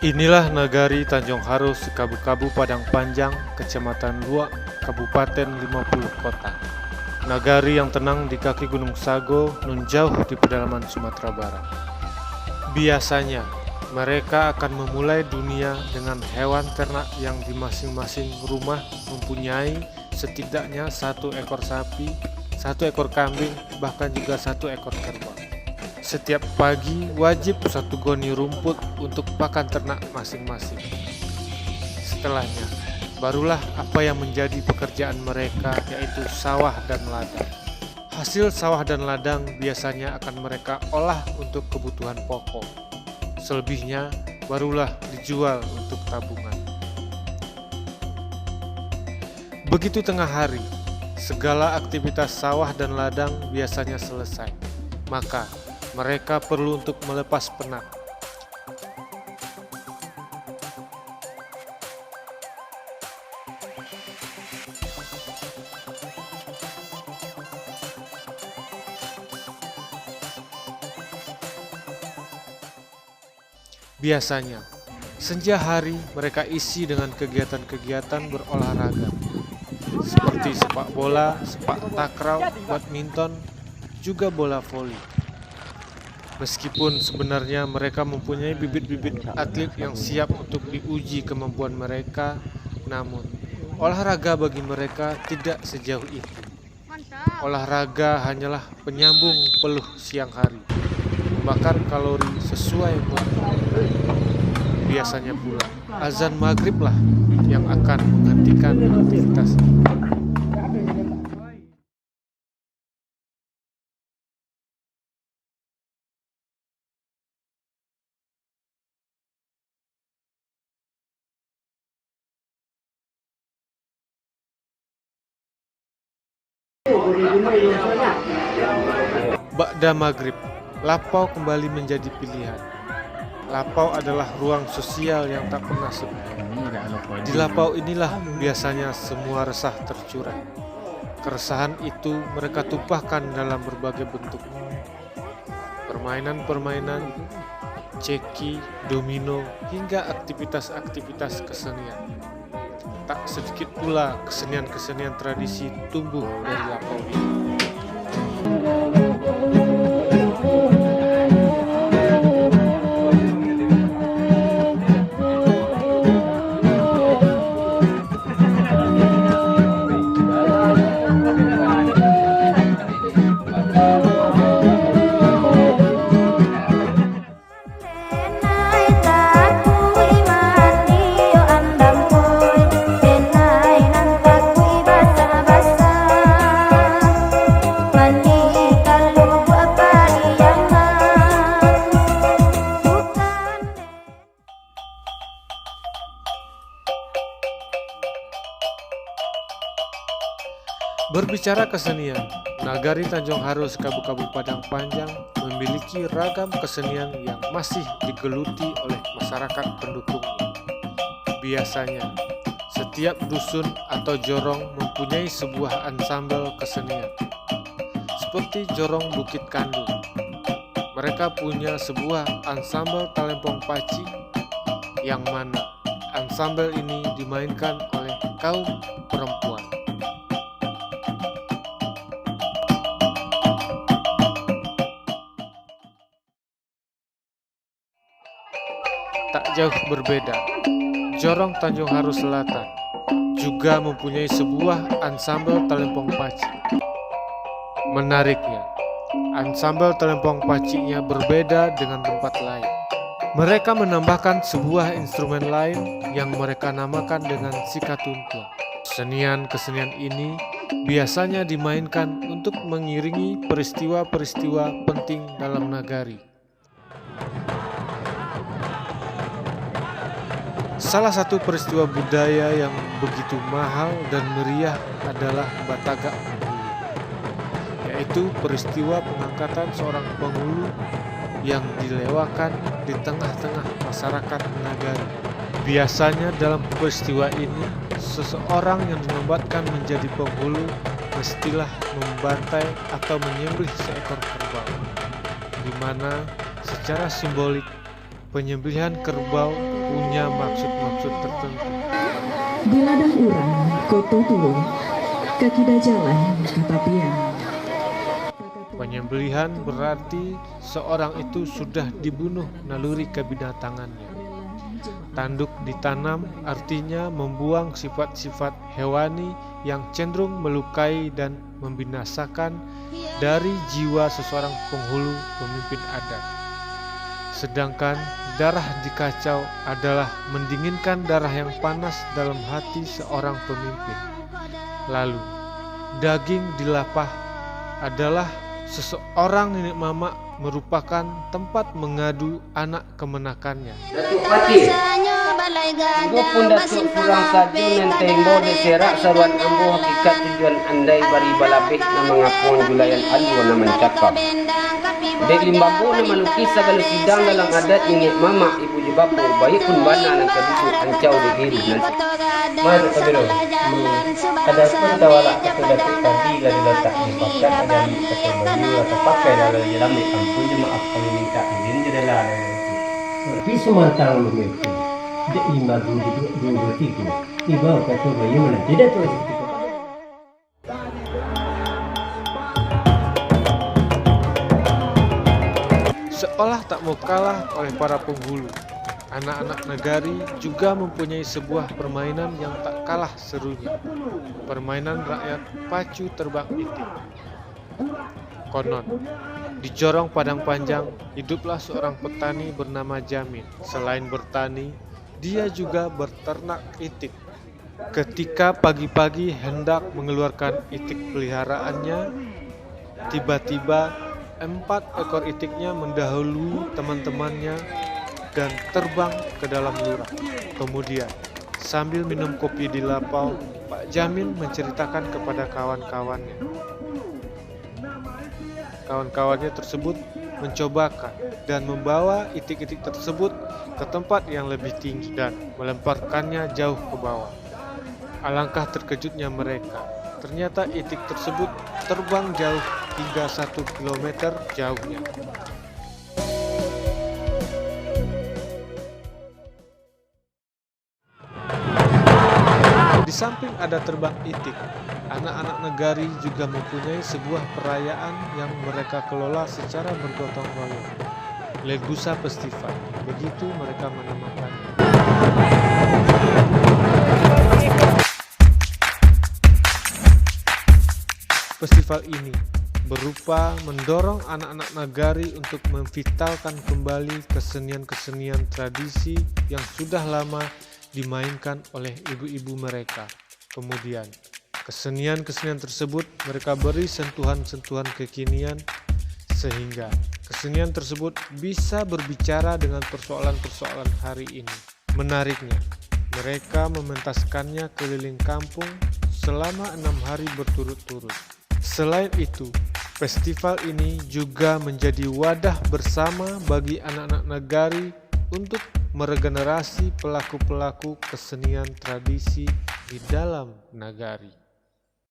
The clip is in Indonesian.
Inilah nagari Tanjung Haru Kabu-Kabu Padang Panjang, Kecamatan Luak, Kabupaten 50 Kota. Nagari yang tenang di kaki Gunung Sago, nun jauh di pedalaman Sumatera Barat. Biasanya, mereka akan memulai dunia dengan hewan ternak yang di masing-masing rumah mempunyai setidaknya 1 ekor sapi, 1 ekor kambing, bahkan juga 1 ekor kerbau. Setiap pagi wajib 1 goni rumput untuk pakan ternak masing-masing. Setelahnya, barulah apa yang menjadi pekerjaan mereka, yaitu sawah dan ladang. Hasil sawah dan ladang biasanya akan mereka olah untuk kebutuhan pokok. Selebihnya barulah dijual untuk tabungan. Begitu tengah hari, segala aktivitas sawah dan ladang biasanya selesai. Maka mereka perlu untuk melepas penat. Biasanya, senja hari mereka isi dengan kegiatan-kegiatan berolahraga, seperti sepak bola, sepak takraw, badminton, juga bola voli. Meskipun sebenarnya mereka mempunyai bibit-bibit atlet yang siap untuk diuji kemampuan mereka, namun olahraga bagi mereka tidak sejauh itu. Olahraga hanyalah penyambung peluh siang hari, membakar kalori sesuai waktu. Biasanya pula azan maghrib lah yang akan menghentikan aktivitas. Ba'da maghrib, lapau kembali menjadi pilihan. Lapau adalah ruang sosial yang tak pernah sepi. Di lapau inilah biasanya semua resah tercurah. Keresahan itu mereka tumpahkan dalam berbagai bentuk. Permainan-permainan, ceki, domino, hingga aktivitas-aktivitas kesenian. Tak sedikit pula kesenian-kesenian tradisi tumbuh dari lapau ini. Berbicara kesenian, nagari Tanjung Haru Kabu-Kabu Padang Panjang memiliki ragam kesenian yang masih digeluti oleh masyarakat pendukungnya. Biasanya, setiap dusun atau jorong mempunyai sebuah ansambel kesenian, seperti Jorong Bukit Kandung, mereka punya sebuah ansambel talempong paci, yang mana ansambel ini dimainkan oleh kaum perempuan. Tak jauh berbeda, Jorong Tanjung Haru Selatan juga mempunyai sebuah ansambel talempong paci. Menariknya, ansambel talempong pacinya berbeda dengan tempat lain. Mereka menambahkan sebuah instrumen lain yang mereka namakan dengan sikatuntua. Kesenian ini biasanya dimainkan untuk mengiringi peristiwa-peristiwa penting dalam nagari. Salah satu peristiwa budaya yang begitu mahal dan meriah adalah Batagak Penghulu, yaitu peristiwa pengangkatan seorang penghulu yang dilewakan di tengah-tengah masyarakat nagari. Biasanya dalam peristiwa ini, seseorang yang dinobatkan menjadi penghulu mestilah membantai atau menyembelih seekor kerbau, di mana secara simbolik penyembelihan kerbau punya maksud-maksud tertentu. Biladah urang, koto turun, kaki dah jalan, kata pian. Penyembelihan berarti seorang itu sudah dibunuh naluri kebinatangannya. Tanduk ditanam artinya membuang sifat-sifat hewani yang cenderung melukai dan membinasakan dari jiwa seseorang penghulu pemimpin adat. Sedangkan darah dikacau adalah mendinginkan darah yang panas dalam hati seorang pemimpin. Lalu, daging dilapah adalah seseorang nenek mama merupakan tempat mengadu anak kemenakannya. Datuk Pati, gue pun datuk kurang saju nenteng mau diserak saruan ambo hakikat tujuan andai bari balabih na mga puan gulayan alwa na mencakap. Dek limbambo na malukis sa galu sidang dalam adat nenek mama ibu jibapo bayi pun bana ng kadugo ancau di diri nanti. Mari kabiro, ada pun tawala kata datuk tadi lagi letak di pakat ada kata baju atau pakai dalam dalam di kampung jemaah kami minta izin jadi lah. Tapi semantang lumit, dek lima dua tiga, ibu kata bayi mana tidak tu. Seolah tak mau kalah oleh para penghulu, anak-anak nagari juga mempunyai sebuah permainan yang tak kalah serunya. Permainan rakyat pacu terbang itik. Konon, di Jorong Padang Panjang hiduplah seorang petani bernama Jamin. Selain bertani, dia juga berternak itik. Ketika pagi-pagi hendak mengeluarkan itik peliharaannya, tiba-tiba 4 ekor itiknya mendahului teman-temannya dan terbang ke dalam lurah. Kemudian, sambil minum kopi di lapau, Pak Jamin menceritakan kepada kawan-kawannya. Kawan-kawannya tersebut mencobakan dan membawa itik-itik tersebut ke tempat yang lebih tinggi dan melemparkannya jauh ke bawah. Alangkah terkejutnya mereka. Ternyata itik tersebut terbang jauh hingga 1 kilometer jauhnya. Di samping ada terbang itik, anak-anak nagari juga mempunyai sebuah perayaan yang mereka kelola secara bergotong royong. Legusa Festival, begitu mereka menamakannya. Festival ini berupa mendorong anak-anak nagari untuk memvitalkan kembali kesenian-kesenian tradisi yang sudah lama dimainkan oleh ibu-ibu mereka. Kemudian, kesenian-kesenian tersebut mereka beri sentuhan-sentuhan kekinian sehingga kesenian tersebut bisa berbicara dengan persoalan-persoalan hari ini. Menariknya, mereka mementaskannya keliling kampung selama 6 hari berturut-turut. Selain itu, festival ini juga menjadi wadah bersama bagi anak-anak nagari untuk meregenerasi pelaku-pelaku kesenian tradisi di dalam nagari.